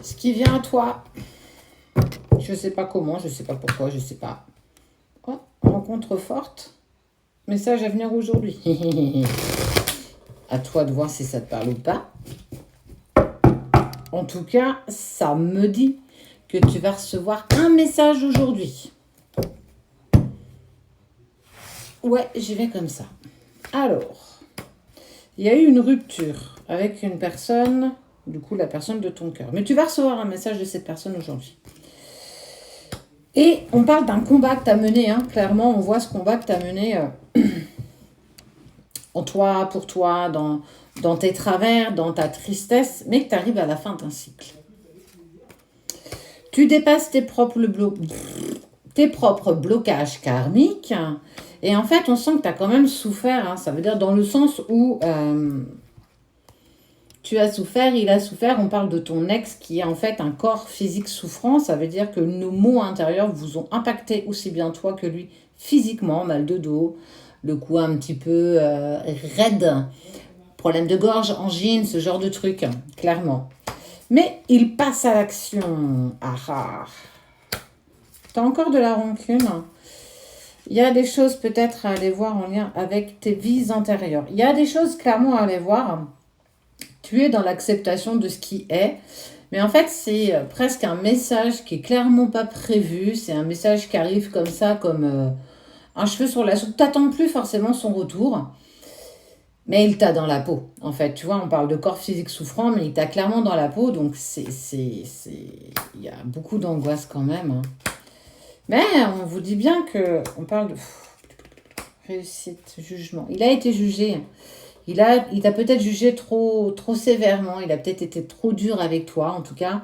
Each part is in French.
Ce qui vient à toi, je ne sais pas comment, je ne sais pas pourquoi, je ne sais pas. Oh, rencontre forte. Message à venir aujourd'hui. À toi de voir si ça te parle ou pas. En tout cas, ça me dit que tu vas recevoir un message aujourd'hui. Ouais, j'y vais comme ça. Alors, il y a eu une rupture avec une personne, du coup la personne de ton cœur. Mais tu vas recevoir un message de cette personne aujourd'hui. Et on parle d'un combat que tu as mené, hein. Clairement, on voit ce combat que tu as mené en toi, pour toi, dans tes travers, dans ta tristesse, mais que tu arrives à la fin d'un cycle. Tu dépasses tes propres blocages karmiques. Et en fait, on sent que tu as quand même souffert. Hein. Ça veut dire dans le sens où tu as souffert, il a souffert. On parle de ton ex qui est en fait un corps physique souffrant. Ça veut dire que nos maux intérieurs vous ont impacté aussi bien toi que lui physiquement. Mal de dos, le cou un petit peu raide, problème de gorge, angine, ce genre de truc, clairement. Mais il passe à l'action. Ah ah. T'as encore de la rancune. Il y a des choses peut-être à aller voir en lien avec tes vies antérieures. Il y a des choses clairement à aller voir. Tu es dans l'acceptation de ce qui est. Mais en fait, c'est presque un message qui est clairement pas prévu. C'est un message qui arrive comme ça, comme un cheveu sur la soupe. Tu n'attends plus forcément son retour. Mais il t'a dans la peau, en fait. Tu vois, on parle de corps physique souffrant, mais il t'a clairement dans la peau. Donc, il y a beaucoup d'angoisse quand même. Hein. Mais on vous dit bien que... On parle de... réussite, jugement. Il a été jugé. Il t'a peut-être jugé trop sévèrement. Il a peut-être été trop dur avec toi, en tout cas.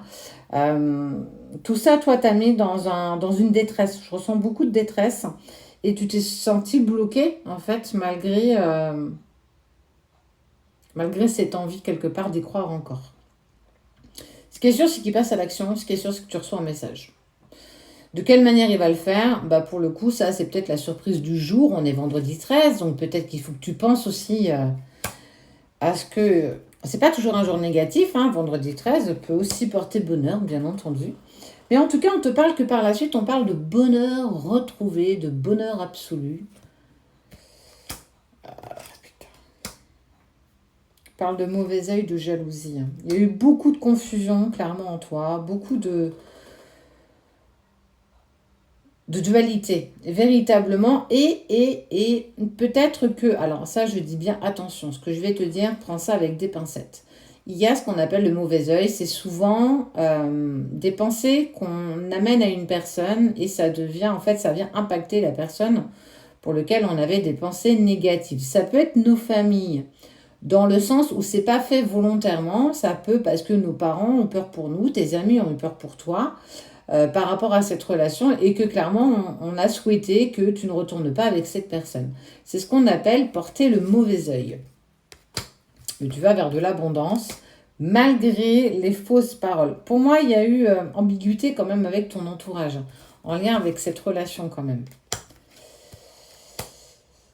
Tout ça, toi, t'as mis dans une détresse. Je ressens beaucoup de détresse. Et tu t'es senti bloqué, en fait, malgré cette envie quelque part d'y croire encore. Ce qui est sûr, c'est qu'il passe à l'action. Ce qui est sûr, c'est que tu reçois un message. De quelle manière il va le faire? Pour le coup, ça, c'est peut-être la surprise du jour. On est vendredi 13, donc peut-être qu'il faut que tu penses aussi à ce que... C'est pas toujours un jour négatif, hein. Vendredi 13 peut aussi porter bonheur, bien entendu. Mais en tout cas, on te parle que par la suite, on parle de bonheur retrouvé, de bonheur absolu. Parle de mauvais œil, de jalousie. Il y a eu beaucoup de confusion, clairement, en toi. Beaucoup de dualité, véritablement. Et peut-être que... Alors ça, je dis bien attention. Ce que je vais te dire, prends ça avec des pincettes. Il y a ce qu'on appelle le mauvais œil. C'est souvent des pensées qu'on amène à une personne et ça devient... En fait, ça vient impacter la personne pour laquelle on avait des pensées négatives. Ça peut être nos familles. Dans le sens où c'est pas fait volontairement, ça peut parce que nos parents ont peur pour nous, tes amis ont eu peur pour toi par rapport à cette relation et que clairement on a souhaité que tu ne retournes pas avec cette personne. C'est ce qu'on appelle porter le mauvais œil. Mais tu vas vers de l'abondance malgré les fausses paroles. Pour moi, il y a eu ambiguïté quand même avec ton entourage, en lien avec cette relation quand même.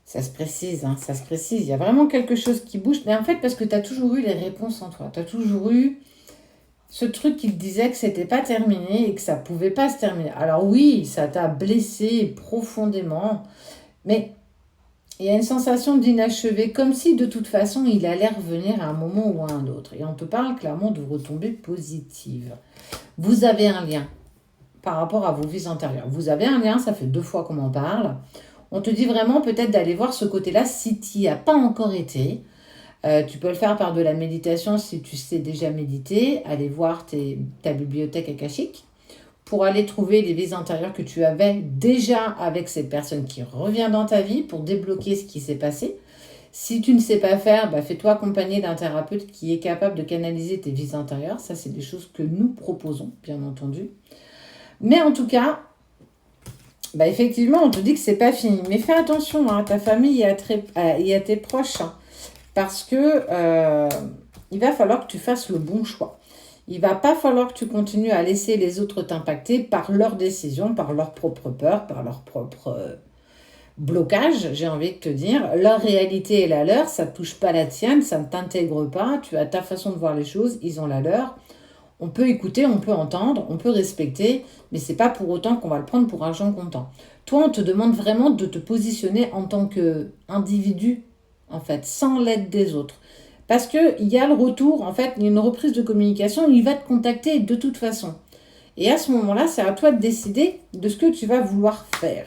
Ça se précise, hein, ça se précise. Il y a vraiment quelque chose qui bouge. Mais en fait, parce que tu as toujours eu les réponses en toi. Tu as toujours eu ce truc qui te disait que c'était pas terminé et que ça pouvait pas se terminer. Alors oui, ça t'a blessé profondément. Mais il y a une sensation d'inachevé. Comme si, de toute façon, il allait revenir à un moment ou à un autre. Et on te parle clairement de retombées positives. Vous avez un lien par rapport à vos vies antérieures. Vous avez un lien, ça fait 2 fois qu'on en parle. On te dit vraiment peut-être d'aller voir ce côté-là si tu n'y as pas encore été. Tu peux le faire par de la méditation si tu sais déjà méditer. Aller voir ta bibliothèque akashique pour aller trouver les vies antérieures que tu avais déjà avec cette personne qui revient dans ta vie pour débloquer ce qui s'est passé. Si tu ne sais pas faire, fais-toi accompagner d'un thérapeute qui est capable de canaliser tes vies antérieures. Ça, c'est des choses que nous proposons, bien entendu. Mais en tout cas... effectivement, on te dit que c'est pas fini. Mais fais attention à ta famille et à tes proches. Hein, parce que il va falloir que tu fasses le bon choix. Il va pas falloir que tu continues à laisser les autres t'impacter par leurs décisions, par leurs propres peurs, par leurs propres blocages, j'ai envie de te dire. Leur réalité est la leur, ça ne touche pas la tienne, ça ne t'intègre pas. Tu as ta façon de voir les choses, ils ont la leur. On peut écouter, on peut entendre, on peut respecter, mais c'est pas pour autant qu'on va le prendre pour argent comptant. Toi, on te demande vraiment de te positionner en tant qu'individu, en fait, sans l'aide des autres. Parce qu'il y a le retour, en fait, il y a une reprise de communication, il va te contacter de toute façon. Et à ce moment-là, c'est à toi de décider de ce que tu vas vouloir faire.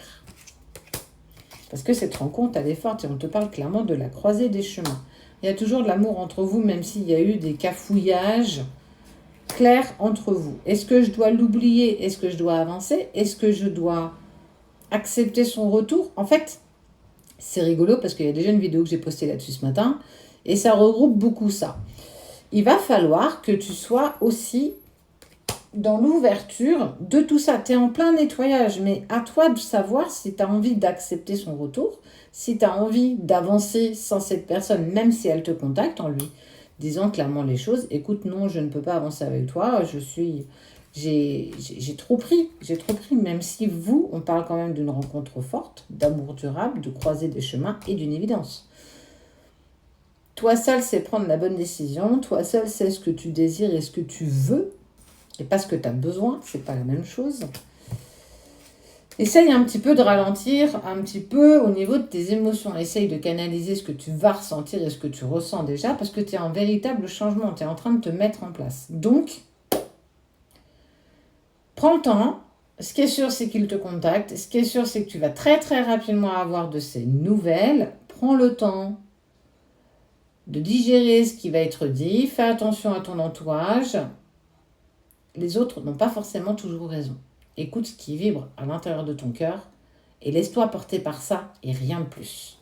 Parce que cette rencontre, elle est forte et on te parle clairement de la croisée des chemins. Il y a toujours de l'amour entre vous, même s'il y a eu des cafouillages clairs entre vous. Est-ce que je dois l'oublier? Est-ce que je dois avancer? Est-ce que je dois accepter son retour? En fait, c'est rigolo parce qu'il y a déjà une vidéo que j'ai postée là-dessus ce matin et ça regroupe beaucoup ça. Il va falloir que tu sois aussi dans l'ouverture de tout ça. Tu es en plein nettoyage, mais à toi de savoir si tu as envie d'accepter son retour, si tu as envie d'avancer sans cette personne, même si elle te contacte en lui disant clairement les choses. Écoute, non, je ne peux pas avancer avec toi, j'ai trop pris, même si vous, on parle quand même d'une rencontre forte, d'amour durable, de croiser des chemins et d'une évidence. Toi seul sais prendre la bonne décision, toi seul sais ce que tu désires et ce que tu veux, et pas ce que tu as besoin, c'est pas la même chose. Essaye un petit peu de ralentir un petit peu au niveau de tes émotions. Essaye de canaliser ce que tu vas ressentir et ce que tu ressens déjà parce que tu es en véritable changement, tu es en train de te mettre en place. Donc, prends le temps. Ce qui est sûr, c'est qu'il te contacte. Ce qui est sûr, c'est que tu vas très très rapidement avoir de ces nouvelles. Prends le temps de digérer ce qui va être dit. Fais attention à ton entourage. Les autres n'ont pas forcément toujours raison. Écoute ce qui vibre à l'intérieur de ton cœur et laisse-toi porter par ça et rien de plus.